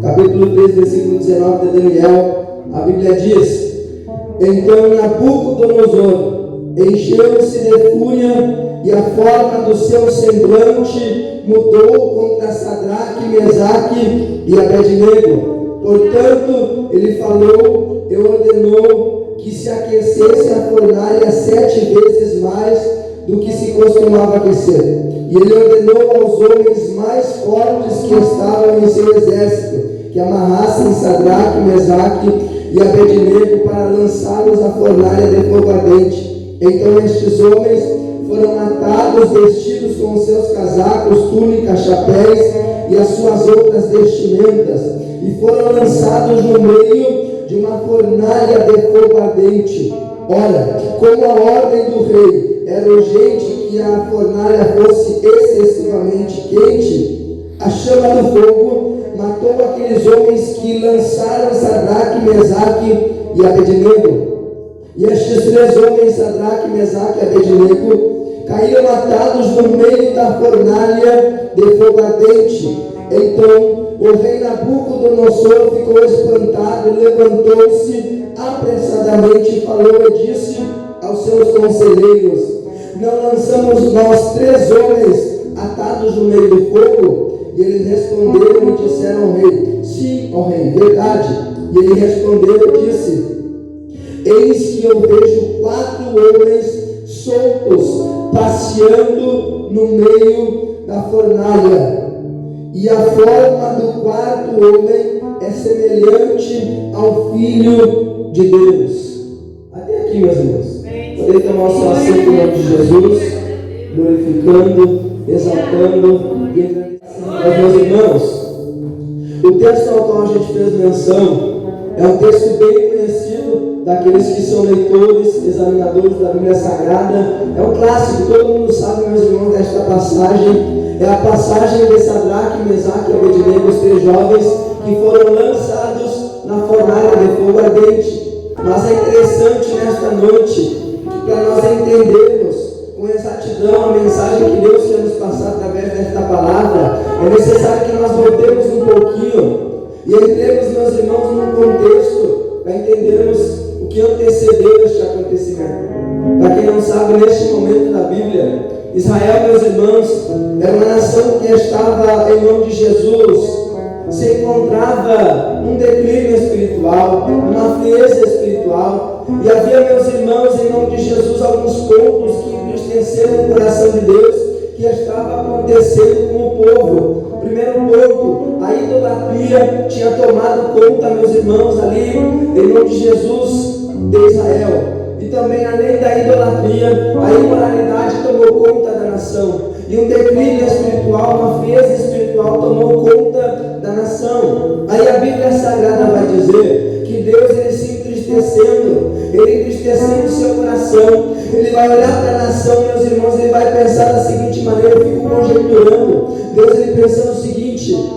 capítulo 3, versículo 19 de Daniel, a Bíblia diz: então Nabucodonosor encheu-se de fúria e a forma do seu semblante mudou contra Sadraque, Mesaque e Abednego. Portanto, ele falou e ordenou que se aquecesse a fornalha 7 vezes mais do que se costumava aquecer. E ele ordenou aos homens mais fortes que estavam em seu exército que amarrassem Sadraque, Mesaque e Abednego para lançá-los à fornalha de fogo ardente. Então estes homens foram atados, vestidos com seus casacos, túnicas, chapéus e as suas outras vestimentas, e foram lançados no meio de uma fornalha de fogo ardente. Ora, como a ordem do rei era urgente que a fornalha fosse excessivamente quente, a chama do fogo matou aqueles homens que lançaram Sadraque, Mesaque e Abednego. E estes 3 homens, Sadraque, Mesaque e Abednego, caíram atados no meio da fornalha de fogo ardente. Então o rei Nabucodonosor ficou espantado, levantou-se apressadamente, falou e disse aos seus conselheiros: não lançamos nós 3 homens atados no meio do fogo? E eles responderam e disseram ao rei: sim, ó rei, verdade. E ele respondeu e disse: eis que eu vejo 4 homens soltos passeando no meio da fornalha, e a forma do 4º homem é semelhante ao Filho de Deus. Até aqui, meus irmãos. Podem tomar o seu assento em nome de Jesus, glorificando, exaltando e agradecendo. Meus irmãos, o texto ao qual a gente fez menção é um texto bem conhecido daqueles que são leitores, examinadores da Bíblia Sagrada. É um clássico, todo mundo sabe, meus irmãos, desta passagem. É a passagem de Sadraque, Mesaque e Abednego, os 3 jovens que foram lançados na fornalha de fogo ardente. Mas é interessante nesta noite que, para nós entendermos com exatidão a mensagem que Deus quer nos passar através desta palavra, é necessário que nós voltemos um pouquinho e entremos, meus irmãos, num contexto para entendermos o que antecedeu este acontecimento. Para quem não sabe, neste momento da Bíblia, Israel, meus irmãos, era uma nação que estava, em nome de Jesus, se encontrava num declínio espiritual, numa frieza espiritual, e havia, meus irmãos, em nome de Jesus, alguns pontos que entristeceram o coração de Deus, que estava acontecendo com o povo. Primeiro ponto, a idolatria tinha tomado conta, meus irmãos, ali, em nome de Jesus, de Israel. E também, além da idolatria, a imoralidade tomou conta da nação. E um declínio espiritual, uma frieza espiritual tomou conta da nação. Aí a Bíblia Sagrada vai dizer que Deus, ele se entristecendo, ele entristecendo o seu coração, ele vai olhar para a nação, meus irmãos, ele vai pensar da seguinte maneira, eu fico conjecturando, Deus, ele pensando o seguinte: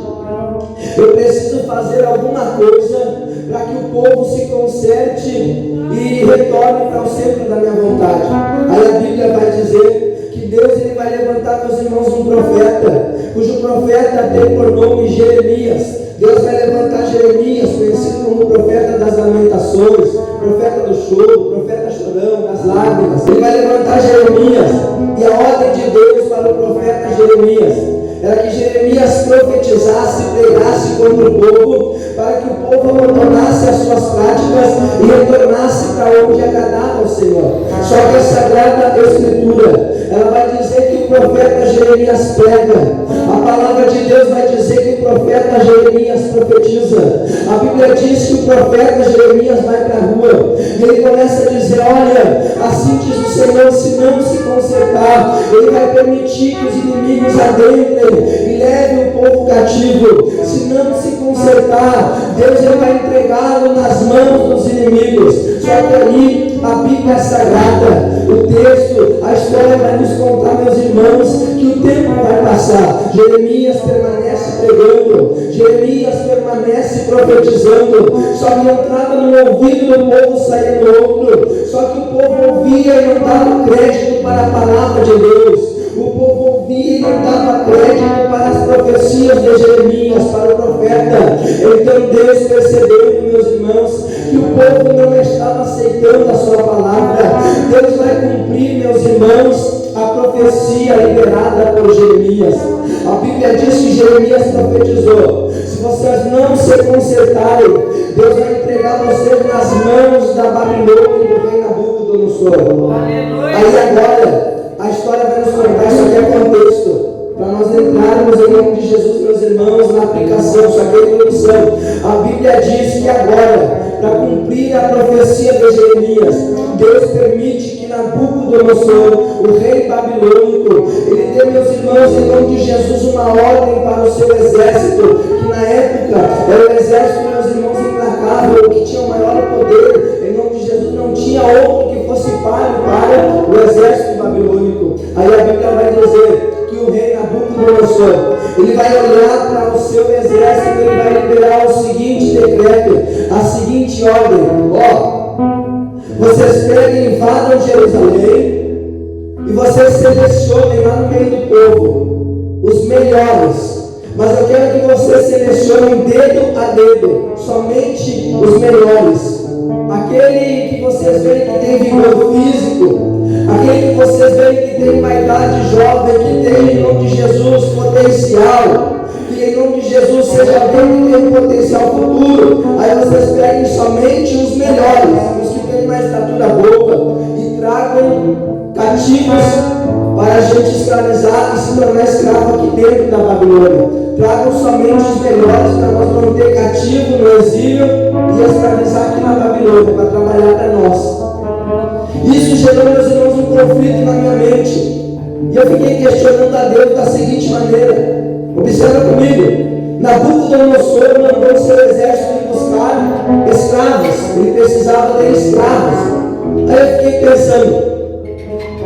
eu preciso fazer alguma coisa para que o povo se conserte e retorne para o centro da minha vontade. Aí a Bíblia vai dizer que Deus, ele vai levantar, meus irmãos, um profeta, cujo profeta tem por nome Jeremias. Deus vai levantar Jeremias, conhecido como o profeta das lamentações, profeta do choro, profeta chorão, das lágrimas. Ele vai levantar Jeremias, e a ordem de Deus para o profeta Jeremias era que Jeremias profetizasse e pregasse contra o povo, para que o povo abandonasse as suas práticas e retornasse para onde agradava ao Senhor. Só que a Sagrada Escritura, ela vai dizer que o profeta Jeremias prega, a palavra de Deus vai dizer que o profeta Jeremias profetiza. A Bíblia diz que o profeta Jeremias vai para a rua, e ele começa a dizer: olha, assim diz o Senhor, se não se consertar, ele vai permitir que os inimigos adentrem e levem o povo cativo. Se não se consertar, Deus, ele vai entregá-lo nas mãos dos inimigos. Só que ali a Bíblia é sagrada, o texto, a história vai nos contar, meus irmãos, que o tempo vai passar. Jeremias permanece pregando, Jeremias permanece profetizando, só que entrava no ouvido do povo, saía no outro. Só que o povo ouvia e não dava crédito para a palavra de Deus. O povo ouvia e não dava crédito para as profecias de Jeremias, para o profeta. Então Deus percebeu, meus irmãos, que o povo não estava aceitando a sua palavra. Deus vai cumprir, meus irmãos, a profecia liberada por Jeremias. A Bíblia diz que Jeremias profetizou: se vocês não se consertarem, Deus vai entregar vocês nas mãos da Babilônia e do rei Nabucodonosor. Aí agora, a história vai nos contar, isso aqui é contexto, para nós entrarmos em nome de Jesus, meus irmãos, na aplicação, isso aqui é introdução. A Bíblia diz que agora, para cumprir a profecia de Jeremias, Deus permite que Nabucodonosor, o rei babilônico, ele dê, meus irmãos, em nome de Jesus, uma ordem para o seu exército, que na época era o exército, meus irmãos, implacável, que tinha o maior poder. Em nome de Jesus não tinha outro que fosse páreo para o exército babilônico. Aí a Bíblia vai dizer que o rei Nabucodonosor, ele vai olhar para o seu exército, ele vai liberar o seguinte decreto, a seguinte ordem: vocês peguem e invadam Jerusalém, e vocês selecionem lá no meio do povo os melhores. Mas eu quero que vocês selecionem dedo a dedo, somente os melhores. Aquele que vocês veem que tem vigor físico, aquele que vocês veem que tem uma idade jovem, que tem, em nome de Jesus, potencial, que em nome de Jesus seja alguém que tem um potencial futuro. Aí vocês peguem somente os melhores, os que têm uma estatura boa, e tragam cativos para a gente escravizar e se tornar escravo aqui dentro da Babilônia. Tragam somente os melhores para nós manter cativo no exílio e escravizar aqui na Babilônia, para trabalhar para nós. Isso gerou, meus irmãos, um conflito na minha mente. E eu fiquei questionando a Deus da seguinte maneira: observa comigo, Nabucodonosor mandou seu exército ir buscar escravos, ele precisava de escravos. Aí eu fiquei pensando,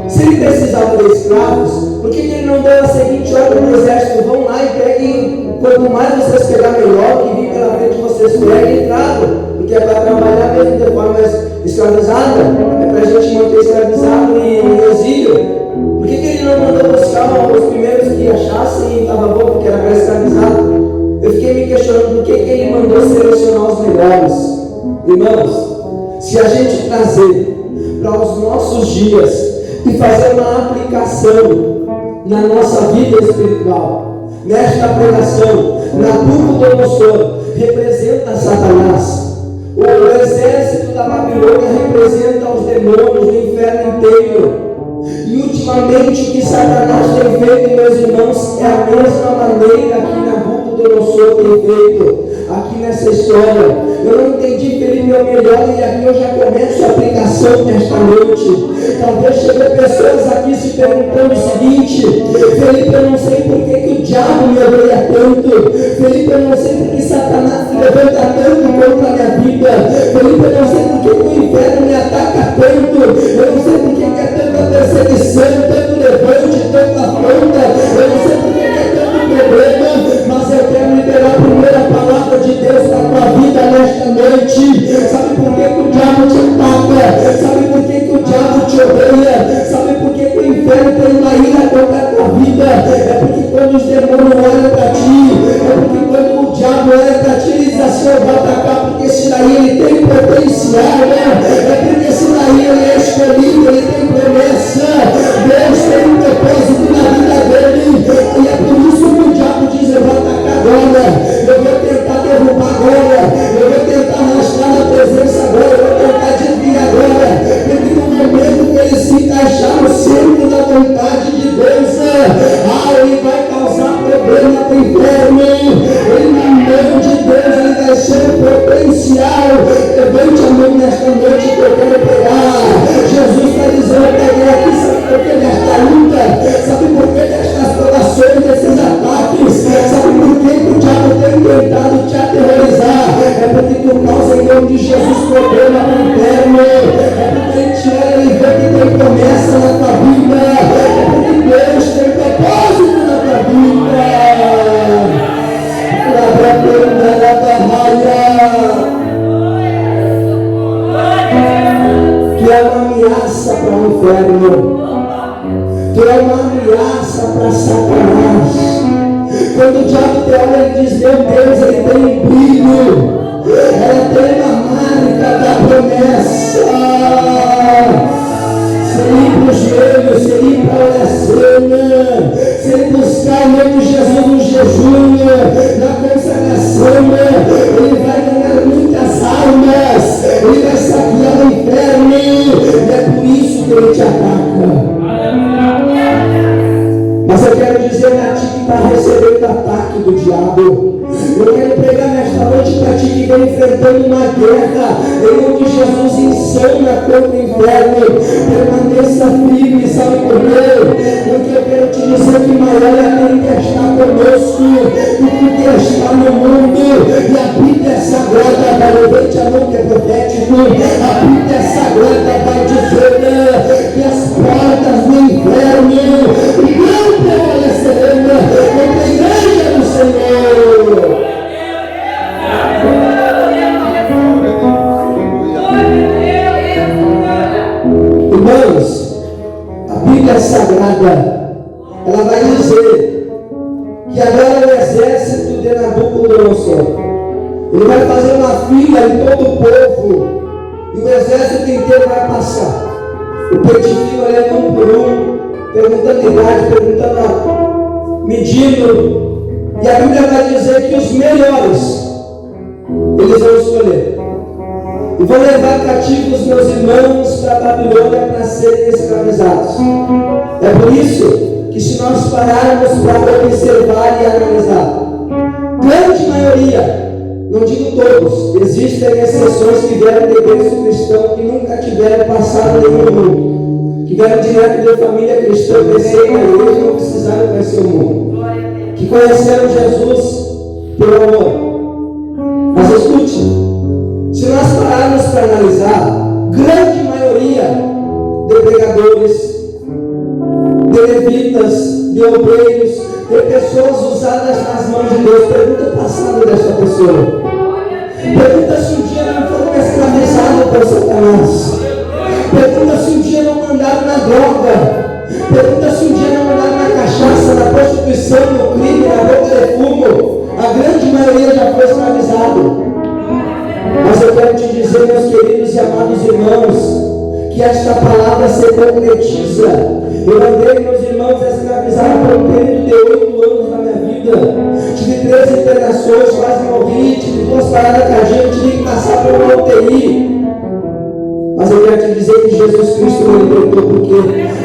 se ele precisava de escravos, por que ele não deu a seguinte ordem para o exército: vão lá e peguem, quanto mais vocês pegar melhor, que vir pela frente vocês peguem e tragam, porque é para trabalhar mesmo de forma escravizada, é para a gente manter escravizado em exílio. Por que ele não mandou buscar os primeiros que achassem e estava bom, porque era para escravizar? Eu fiquei me questionando por que ele mandou selecionar os melhores. Irmãos, se a gente trazer para os nossos dias e fazer uma aplicação na nossa vida espiritual, nesta pregação, Nabucodonosor representa Satanás. O exército da Babilônia representa os demônios do inferno inteiro. E ultimamente o que Satanás tem feito, meus irmãos, é a mesma maneira que Nabucodonosor tem feito aqui nessa história. Eu não entendi, Felipe, é o melhor, e aqui eu já começo a aplicação nesta noite. Talvez cheguem pessoas aqui se perguntando o seguinte: Felipe, eu não sei por que o diabo me odeia tanto. Felipe, eu não sei por que Satanás se levanta tanto contra a minha vida. Felipe, eu não sei por que o inferno me ataca tanto. Eu não sei por que é tanta perseguição, tanto levante, tanta afronta. Eu não sei por que é tanto problema, mas eu quero liberar a primeira palavra de Deus na tua vida nesta noite. Sabe por que o diabo te ataca? Sabe por que o diabo te odeia? Sabe por que o inferno tem uma ira contra a tua vida? É porque quando os demônios olham para ti, é porque quando o diabo olha para ti, ele diz assim: eu vou atacar porque esse daí ele tem potencial, né? É porque esse daí ele é escolhido, ele tem promessa. Deus tem um propósito na vida dele, e é por isso que o diabo diz: eu vou atacar agora, eu vou tentar derrubar agora, eu vou tentar arrastar na presença agora, eu vou tentar desviar agora, porque no momento que ele se encaixar no centro da vontade de Deus, ele vai causar problema para o inferno. Ele, na mão de Deus, ele vai ser potencial. Levante a mão nesta noite que eu quero pegar. Jesus está dizendo: eu peguei aqui, sabe por que nesta luta? Sabe por que nestas provações, desses ataques? Sabe por que o diabo tem tentado te aterrorizar? É porque tu causa em nome de Jesus problema para o inferno. É porque ele te olha e vê que tem promessa na tua vida. É porque Deus tem propósito na tua vida. Tu é uma ameaça para o inferno. Tu é uma ameaça para Satanás. Quando o diabo te olha, ele diz: meu Deus, ele tem um brilho, ela tem uma marca da promessa. Se ele ir para o joelho, se ele ir para a oração, se ele buscar o nome de Jesus no jejum, na consagração, ele vai ganhar muitas almas, ele vai saquear o inferno, e é por isso que ele te ataca. Mas eu quero dizer a ti que está recebendo ataque do diabo, eu quero pregar nesta noite para ti que está enfrentando uma guerra, em nome de Jesus, insana contra o inferno. Permaneça firme, sabe por quê? Porque eu quero te dizer que maior é aquele que está conosco do que está no mundo. E a Bíblia Sagrada, vai levante a mão que é profético, a Bíblia Sagrada vai dizer que as portas do inferno não prevalecerão contra a igreja do Senhor. Irmãos, a Bíblia Sagrada, ela vai dizer que agora o exército de Nabucodonosor, ele vai fazer uma fila em todo o povo, e o exército inteiro vai passar. O petitinho olhando um por um, perguntando idade, perguntando, medindo, e a Bíblia vai dizer que os melhores eles vão escolher. E vou levar cativos meus irmãos para a Babilônia para serem escravizados. É por isso que, se nós pararmos para observar e analisar, grande maioria, não digo todos, existem exceções que vieram de berço cristão, que nunca tiveram passado nenhum mundo, que vieram direto da família cristã, cresceram na igreja e não precisaram conhecer o mundo, que conheceram Jesus pelo amor. Mas escute, se nós pararmos para analisar, grande maioria de pregadores, de levitas, de obreiros, de pessoas usadas nas mãos de Deus, pergunta o passado dessa pessoa. Pergunta se um dia não foram escravizados por Satanás. Pergunta se um dia não mandaram na droga. Pergunta se um dia não mandaram na cachaça, na prostituição, no crime, na boca de fumo. A grande maioria já foi escravizado. Mas eu quero te dizer, meus queridos e amados irmãos, que esta palavra se concretiza. Eu andei, meus irmãos, escravizado por um período de 8 anos na minha vida. Tive 3 internações, quase morri, tive 2 paradas cardíacas, tive que passar por uma UTI. Mas eu quero te dizer que Jesus Cristo me libertou. Por quê?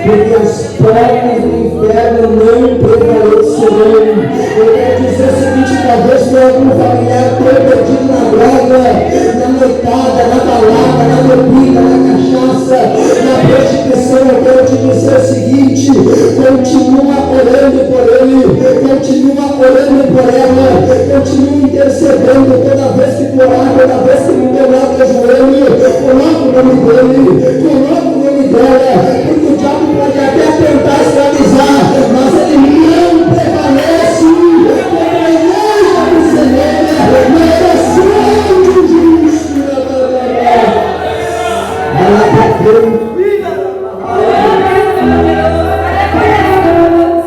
Porque as portas do inferno não prevalecerão. Eu quero dizer o seguinte: talvez tenha algum familiar perdido na droga, na noitada, na balada, na bebida, na cachaça, na prostituição. Eu quero te dizer o seguinte: continua orando por ele, continua orando por ela, continua intercedendo. Toda vez que tu orar, toda vez que tu dobrar teu joelho, coloca o nome dele, coloca o nome dela, porque o diabo pode até tentar escravizar, mas ele não prevalece contra a igreja do Senhor, na oração do justo. Vai lá para frente.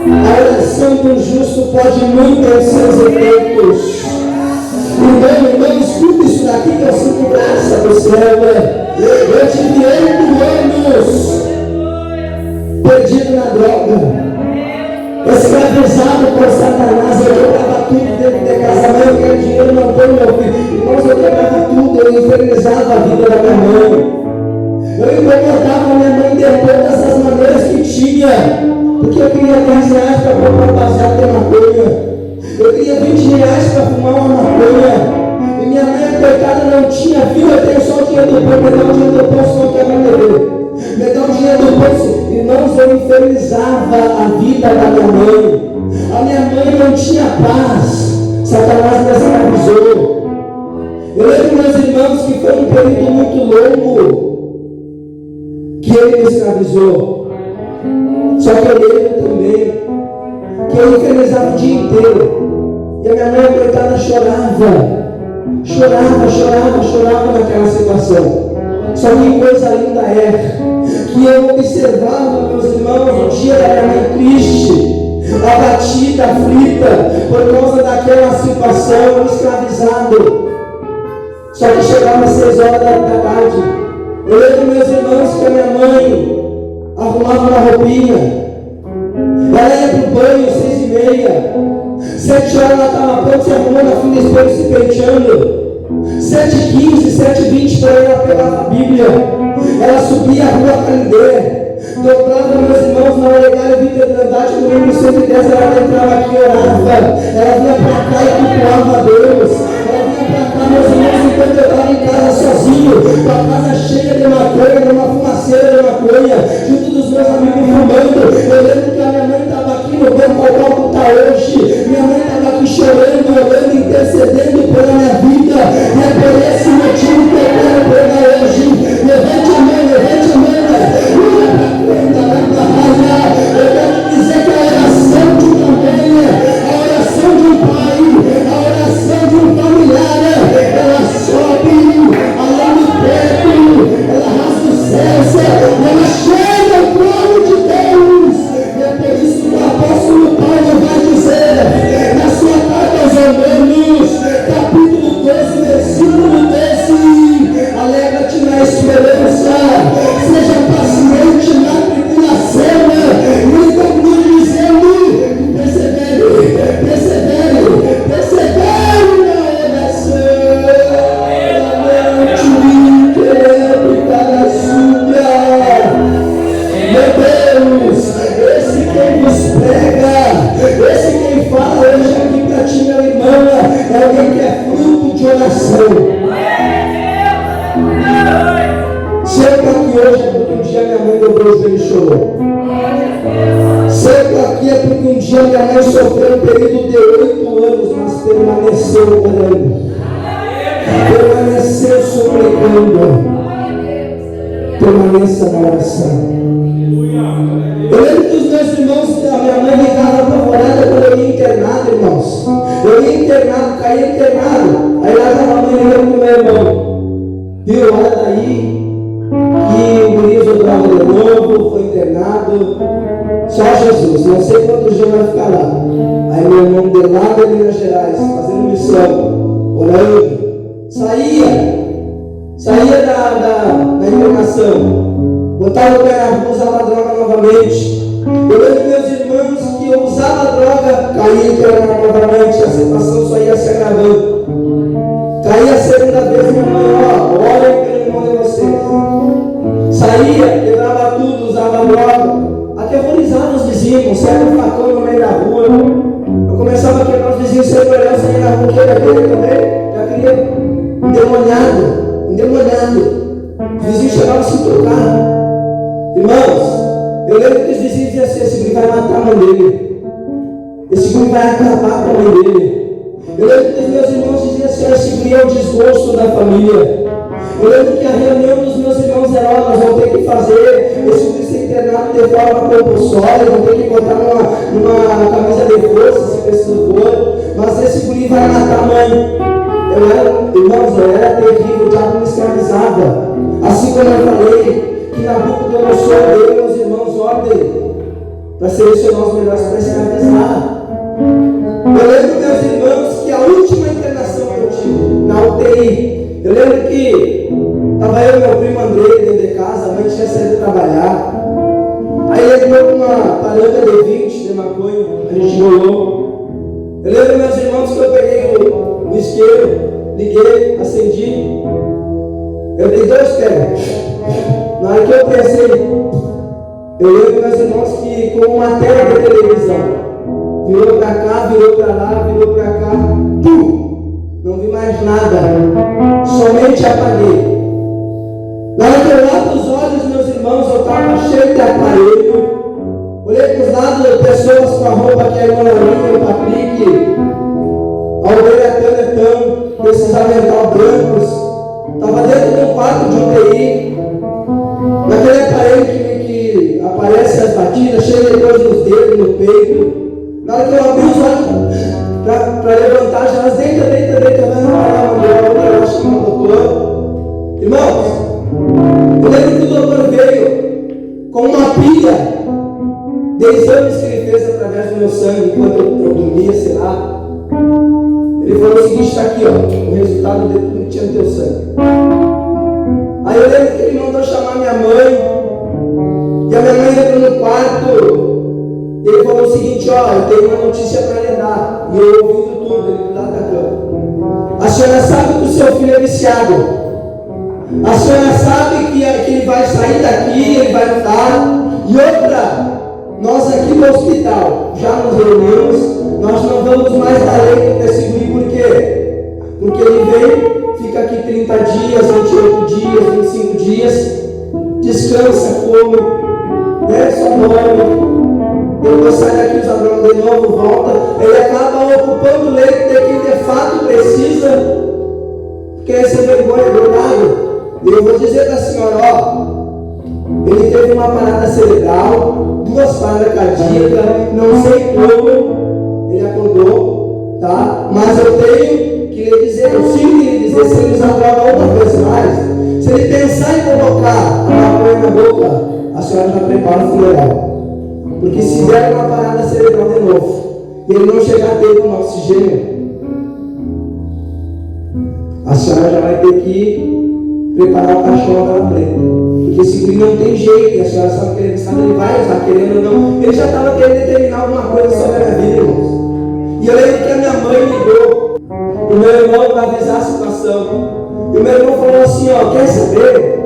A oração do justo pode muito em seus efeitos. Irmão, escuta isso daqui que eu sinto graça do céu. Eu tive 8 anos perdido na droga, escravizado por Satanás. Eu jogava tudo dentro de casa. Mãe, eu quero dinheiro, não tenho, meu filho. Irmãos, eu jogava tudo, eu infernizava a vida da minha mãe. Eu incomodava minha mãe de todas as maneiras que tinha, porque eu queria 10 reais para comprar um baseado de maconha. Eu queria 20 reais para fumar uma maconha. E minha mãe, coitada, não tinha, viu? Eu tenho só o dinheiro do pão, me dá o dinheiro do pão, senão eu quero me beber. Me dá o dinheiro do pão. Irmãos, eu infernizava a vida da minha mãe. A minha mãe não tinha paz. Satanás me escravizou. Eu lembro, meus irmãos, que foi um período muito longo que ele me escravizou. Só que eu lembro também que eu infernizava o dia inteiro. E a minha mãe, coitada, chorava naquela situação. Só que coisa linda é que eu observava, meus irmãos, o dia da minha mãe triste, abatida, aflita, por causa daquela situação, escravizado. Só que chegava às 6 horas da tarde, eu lembro meus irmãos que a minha mãe arrumava uma roupinha, ela ia para o banho 6h30, 7 horas ela estava pronta, se arrumando na frente do espelho, se penteando. 7h15, 7h20, por aí ela pegava a Bíblia, ela subia a rua Canindé, dobrava meus irmãos na Olegário Vida de Trindade, no número 110, ela entrava aqui e orava, ela vinha para cá e cultuava a Deus, ela vinha para cá, meus irmãos, enquanto eu estava em casa sozinho, com a casa cheia de maconha, numa fumaceira de maconha, junto dos meus amigos fumando. Eu lembro que a minha mãe estava aqui no banco ao qual está hoje, minha mãe estava aqui chorando, orando, intercedendo pela minha vida, e é por esse motivo que eu quero pregar hoje. Levante a mão, levante a mão. Eu quero dizer que a oração de uma mãe, a oração de um pai, a oração de um familiar, ela sobe além do teto, ela rasga o céu, ela chega ao trono de Deus. E é por isso que o apóstolo Paulo vai dizer na sua carta aos Romanos, capítulo 12, versículo 13: alegra-te na esperança, seja paciente na tribulação, e conclui dizendo: persevere, persevere, persevere na oração. Meu Deus, esse quem nos prega, esse quem fala hoje aqui para ti, meu irmão, é alguém que é fruto de oração. Se eu estou aqui hoje é porque um dia minha mãe dobrou os joelhos e chorou. Se eu estou aqui é porque um dia minha mãe sofreu um período de 8 anos, mas permaneceu orando, permaneceu suplicando. Permaneça na oração. Eu lembro que os meus irmãos, a minha mãe ligava apavorada quando eu ia internado, irmãos. Eu ia internado, caía internado. Aí lá estava a mãe ligando com o meu irmão: viu, olha daí que o guri usou droga de novo, foi internado. Só Jesus, não sei quantos dias vai ficar lá. Aí meu irmão de lá de Minas Gerais, fazendo missão, orando, saía da internação, botava o pé na rua, usava droga novamente. Eu lembro meus irmãos que eu usava droga, caía internado novamente, a situação só ia se agravando. Caía a segunda vez, minha mãe: orem pelo irmão de vocês. Saía, quebrava tudo, usava droga, aterrorizava os vizinhos, saia um facão no meio da rua. Eu começava a quebrar os vizinhos, sem olhar, eu saía na rua, que era dele também, já queria endemoniado. Os vizinhos chegavam a se tocar. Irmãos, eu lembro que os vizinhos diziam assim: esse guri vai matar a mãe dele, esse guri vai acabar com a mãe dele. Eu lembro que os meus irmãos diziam assim: esse guri é o desgosto da família. Eu lembro que a reunião dos meus irmãos era: nós vamos ter que fazer esse guri ser internado de forma compulsória, vamos ter que botar numa camisa de força, se preciso for, mas esse guri vai matar a mãe. Irmãos, eu era terrível, o diabo me escravizava. Assim como eu falei que Nabucodonosor deu meus irmãos ordem para selecionar os melhores para escravizar. Eu lembro, meus irmãos, que a última internação que eu tive na UTI, eu lembro que estava eu e meu primo Andrei dentro de casa, a mãe tinha saído trabalhar. Aí ele entrou com uma paranga de 20 de maconha, a gente rolou. Eu lembro, meus irmãos, que eu peguei o isqueiro, liguei, acendi, eu dei 2 pés. Na hora que eu pensei, eu lembro, meus irmãos, que com uma tela de televisão, virou para cá, virou para lá, virou para cá, não vi mais nada, somente apaguei. Na hora que eu abro os olhos, meus irmãos, eu estava cheio de aparelho. Olhei para os lados, pessoas com a roupa que era Manolinha, o Patrick, a ovelha Tanetão, esses avental brancos. Estava dentro de um quarto de UTI, naquele aparelho que aparece as batidas, cheio de coisa nos dedos, no peito. Na hora que eu abri os olhos para levantar, já elas deita, vai parar uma outra, eu acho que uma doutora. Irmãos, eu lembro que o doutor veio com uma pilha de exames que ele fez através do meu sangue. está aqui, ó, o resultado de tudo que tinha no teu sangue. Aí eu lembro que ele mandou chamar minha mãe, e a minha mãe entrou no quarto, e ele falou o seguinte: ó, eu tenho uma notícia para lhe dar. E eu ouvindo tudo, ele do lado da cama. A senhora sabe que o seu filho é viciado. A senhora sabe que ele vai sair daqui, ele vai mudar. E outra, nós aqui no hospital já nos reunimos, nós não vamos mais dar leite nesse guri, por quê? Porque ele vem, fica aqui 30 dias, 28 dias, 25 dias, descansa, come, né? Só dorme. Depois sai daqui, usa droga de novo, volta. Ele acaba ocupando o leito de quem de fato precisa, porque essa vergonha é verdade. E eu vou dizer para a senhora, ó, ele teve uma parada cerebral, 2 paradas cardíacas, não sei como ele acordou, tá? Mas eu tenho que lhe dizer, eu sinto lhe dizer, se ele usar droga outra vez mais, se ele pensar em colocar a maconha na boca, a senhora já prepara o funeral. Porque se der uma parada cerebral de novo, e ele não chegar a ter um oxigênio, a senhora já vai ter que preparar o caixão lá na frente. Porque esse guri não tem jeito, e a senhora sabe que ele vai usar, querendo ou não. Ele já estava querendo determinar alguma coisa sobre a minha vida, irmãos. E eu lembro que a minha mãe ligou, o meu irmão, para avisar a situação. E o meu irmão falou assim: ó, quer saber?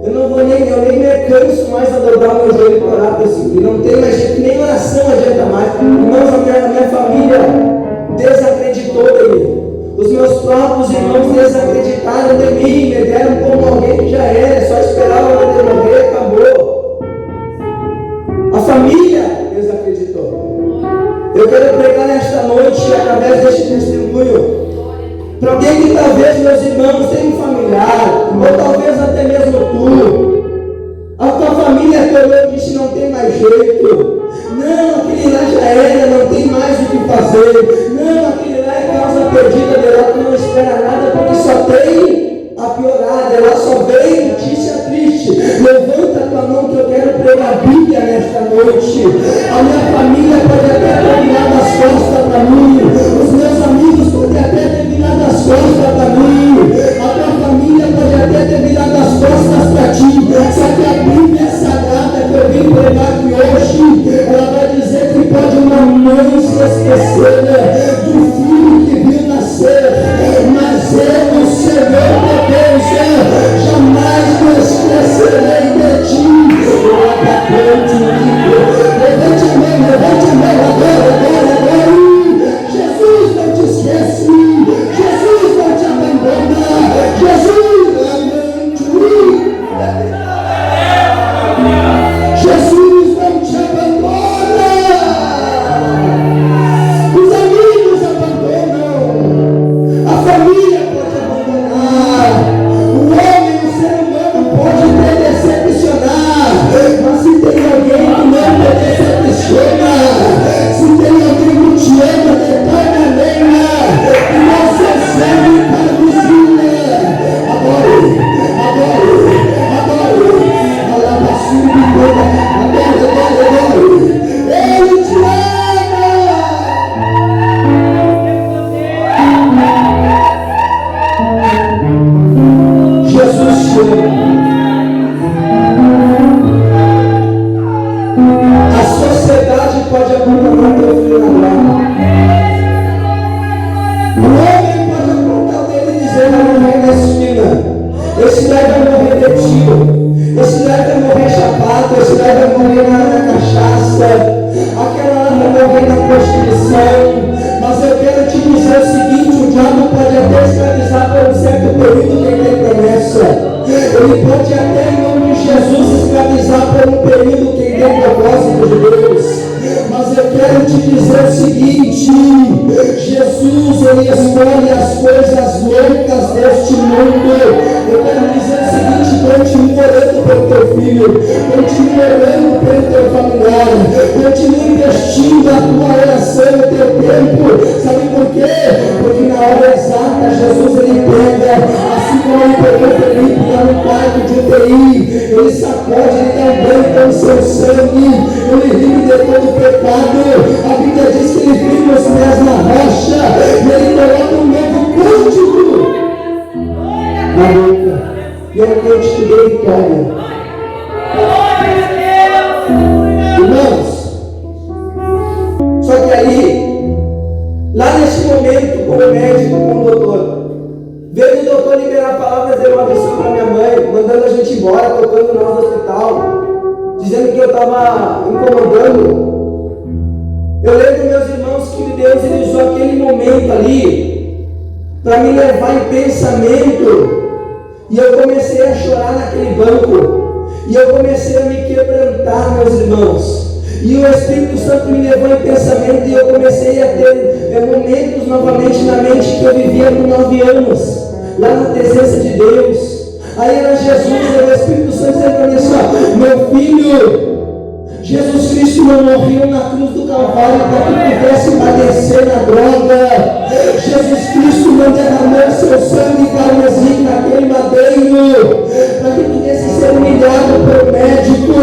Eu nem me canso mais a dobrar meu joelho para orar para esse guri. Não tem mais jeito, nem oração adianta mais. Irmãos, a minha família desacreditou de mim. Os meus próprios irmãos desacreditaram de mim, me deram como alguém que já era, só esperava a hora de morrer, acabou. A família desacreditou. Eu quero pregar nesta noite, através deste testemunho, para alguém que talvez meus irmãos tenham um familiar, ou talvez até mesmo tu. A tua família te olhou e disse: não tem mais jeito. Não, aquele lá já era, não tem mais o que fazer. Não, aquele lá é causa perdida, de lá tu não espera nada, porque só tem a piorada, ela só vem notícia triste. Levanta a tua mão que eu quero pregar a Bíblia nesta noite. A minha família pode até ter virado as costas para mim, os meus amigos podem até ter virado as costas para mim, a tua família pode até ter virado as costas para ti. Só que a Bíblia sagrada que eu vim pregar aqui hoje, ela vai dizer que pode uma mãe se esquecer do filho que viu nascer, mas eu, o Senhor de Deus, jamais me esquecerei de ti. Levante a mão agora. Jesus não te esquece, Jesus não te abandona, Jesus não te Jesus não te abandona. Os amigos abandonam, a família pode abandonar, o homem, o ser humano pode te decepcionar, mas se tem alguém que não te decepciona, se tem alguém que te ama de toda maneira, que você serve para vizinha, adore. Ele te ama. Jesus te ama. A sociedade pode abandonar teu filho na guarda. O homem pode apontar o dedo e dizer: vai morrer na esquina. Esse daí vai morrer de tiro. Esse daí vai morrer chapado. Esse daí vai morrer na cachaça. Aquela lá vai morrer na prostituição. Mas eu quero te dizer o seguinte: o diabo pode até escravizar por um certo período quem tem promessa. Ele pode até, em nome de Jesus, escravizar por um período quem tem propósito de Deus. Mas eu quero te dizer o seguinte: Jesus, ele escolhe as coisas loucas deste mundo. Eu quero dizer o seguinte: continue orando pelo teu filho, continue orando pelo teu familiar, continue investindo a tua oração, o teu tempo. Sabe por quê? Porque na hora exata Jesus ele pega, assim como ele pegou Felipe lá no quarto de UTI, ele sacode, ele dá um banho com o seu sangue, ele vive de todo o pecado. A Bíblia diz que ele firma os pés na rocha e ele coloca um novo na boca. E é que eu te dei vitória. Irmãos, só que aí, lá nesse momento, como médico, como doutor, veio o doutor liberar palavras de maldição para minha mãe, mandando a gente embora, tocando nós no hospital, dizendo que eu estava incomodando. Eu lembro, meus irmãos, que Deus ele usou aquele momento ali para me levar em pensamento, e eu comecei a chorar naquele banco, e eu comecei a me quebrantar, meus irmãos. E o Espírito Santo me levou em pensamento, e eu comecei a ter momentos novamente na mente que eu vivia com 9 anos, lá na presença de Deus. Aí era Jesus, e o Espírito Santo dizendo para mim assim: meu filho, Jesus Cristo não morreu na cruz do Calvário para que pudesse padecer na droga. Jesus Cristo não derramou seu sangue carmesim naquele madeiro para que pudesse ser humilhado pelo médico.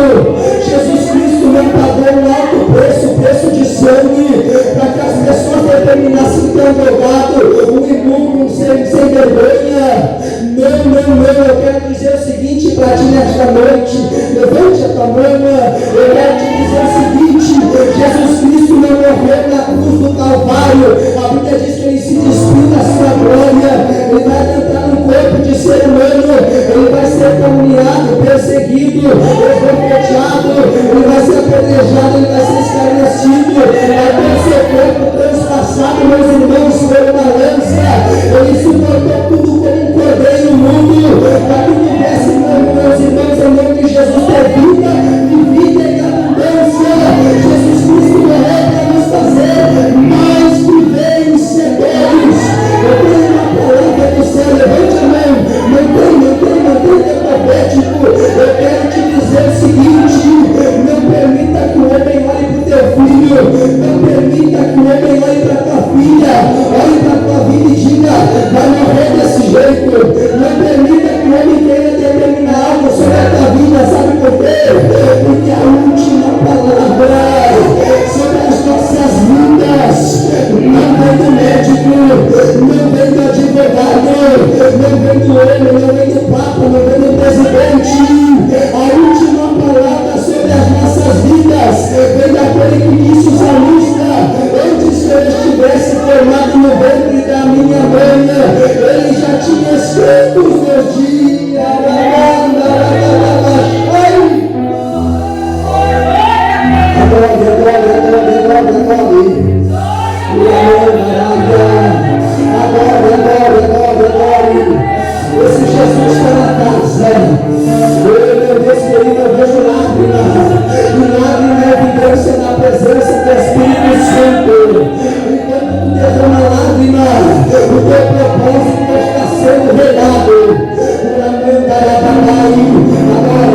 Jesus Cristo não pagou um alto preço, preço de sangue, para que as pessoas determinassem que é um drogado, um imundo, um sem vergonha. Não, eu quero dizer o seguinte para ti nesta noite: levante a tua mão. Eu quero te dizer o seguinte: Jesus Cristo não morreu na cruz do Calvário. A Bíblia diz que ele se despiu da sua glória. Ele vai entrar no corpo de ser humano. Ele vai ser caluniado, perseguido, esbofeteado. Ele vai ser apedrejado, ele vai ser escarnecido. Vai ter seu corpo transpassado, meus irmãos, por uma lança. Ele suportou tudo como um cordeiro imundo, para que pudesse, meus irmãos, em nome de Jesus, ter vida e vida em abundância. Jesus Cristo morreu para nos fazer mais que vencedores. Eu tenho uma palavra do céu, levante a mão, mantém profético. Eu quero te dizer o seguinte: não permita que o homem olhe para o teu filho, não permita que o homem olhe para a tua filha, olhe para a tua vida e diga: vai morrer desse jeito. Não permita que o homem queira determinar algo sobre a tua vida, sabe por quê? Porque a última palavra sobre as nossas vidas não vem do médico, não vem do advogado, não vem do homem, não vem do papa, não vem do presidente. A última palavra sobre as nossas vidas vem daquele que disse a lista antes que eu estivesse formado no ventre da minha mãe. Ele já tinha escrito os meus dias. Esse Jesus está na casa. Meu Deus querido, eu vejo lágrima. E lágrima é evidência da presença do Espírito Santo. Enquanto tu derrama lágrima, o teu propósito está sendo regado. Agora.